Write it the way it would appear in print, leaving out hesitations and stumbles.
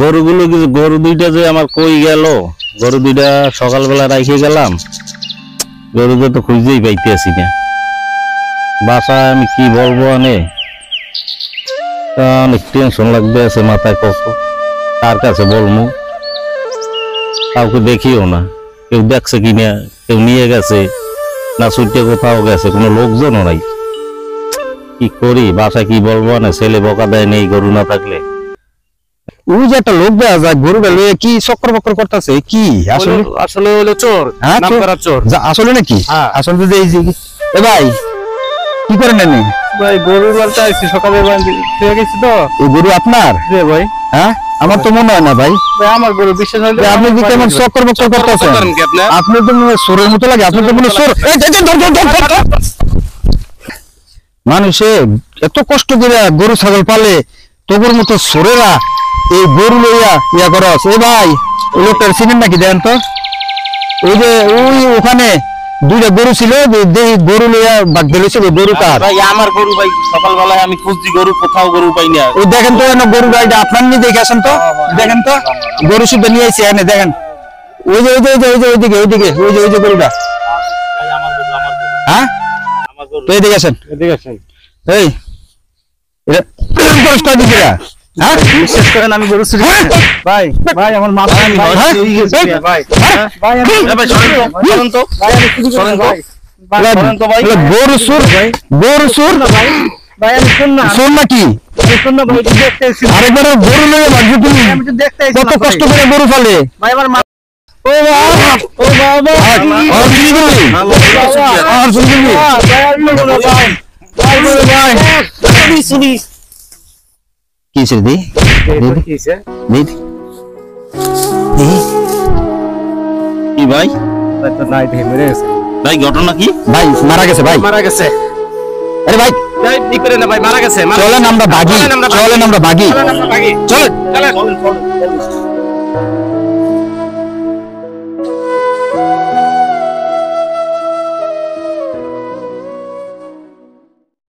গরুগুলো গরু দুইটা যে আমার কই গেল, গরু দুইটা সকালবেলা রাইখে গেলাম, গরুকে তো খুঁজতেই পাইতেছি না। বাসায় আমি কি বলবো, অনেক টেনশন লাগবে আছে মাথায়। কার কাছে বলবো, কাউকে দেখিও না, কেউ দেখছে কিনা, কেউ নিয়ে গেছে না ছুটে কোথাও গেছে, কোনো লোকজনও নাই। কি করি, বাসায় কি বলবো, ছেলে বকা দেয় নেই গরু না থাকলে। ওই যে একটা লোক দেয়া যায় গরু গেলে কি চক্কর বক্কর করতেছে, কি আসলে? আসলে হলো চোর, নাম করা চোর। আসলে নাকি? আসলে তো এই যে এ ভাই কি করেন আপনি? ভাই গরু বাড়তে আইছি সকালে, পেয়ে গেছি তো। এই গরু আপনার? জি ভাই। হ্যাঁ, আমার তো মনে হয় না ভাই। ভাই আমার গরু বিশ্বাস হইলো। আপনি কি কেমন চক্কর বক্কর করতেছেন? আপনি তো চোরের মতো লাগে, আপনি তো মনে চোর। মানুষে এত কষ্ট করে গরু ছাগল পালে, তোর মতো চোরেরা এই গরু লইয়া ইয়া করস। এ ভাই, ওই লোকটার চিনেন নাকি? দেন তো, ওই যে ওই ওখানে দুইটা গরু ছিল, গরু লইয়া বাগ দিয়েছে। গরু কার? ভাই আমার গরু ভাই, সকালবেলায় আমি খুঁজছি গরু, কোথাও গরু পাই না। ওই দেখেন তো গরু গাড়িটা আপনার নিয়ে দেখে আসেন তো, দেখেন তো গরু শুদ্ধ নিয়ে আসছে এনে দেখেন। ওই যে ওইদিকে ওই যে গরুটা। হ্যাঁ, তো এদিকে আসেন, এদিকে আসেন। এই পরিষ্কার দিকে। হ্যাঁ, বিশ্বাস করেন আমি গরু চুরি করি না। ভাই ভাই আমার মাথা ভাই ভাই ভাই আমি চলেন তো ভাই, আমি চুরি করি না ভাই। চলেন তো ভাই। গরু চোর, গরু চোর ভাই ভাই আমি শুন না, চোর নাকি? আমি শুন না ভাই, একটু দেখতে এসেছি। আরেকবার গরু লইয়া ভাগছো তুমি? আমি তো দেখতে এসেছি কত কষ্ট করে গরু ফালে। ভাই। আমার মা ও বাবা, ও বাবা আর চুরি করলি? আর চুরি করলি? ভাই আমি বলবো না ভাই। ভাই বলে ভাই চুরি চুরি কি ছিল দি? কিছে কি ভাই? ভাই তো নাই দেখে মরে গেছে। ভাই ঘটনা কি? ভাই মারা গেছে ভাই। মারা গেছে। আরে ভাই ভাই ঠিক করে না ভাই, মারা গেছে। চলেন আমরা ভাগি, চলেন আমরা ভাগি, চলেন আমরা ভাগি। চলেন। চলেন।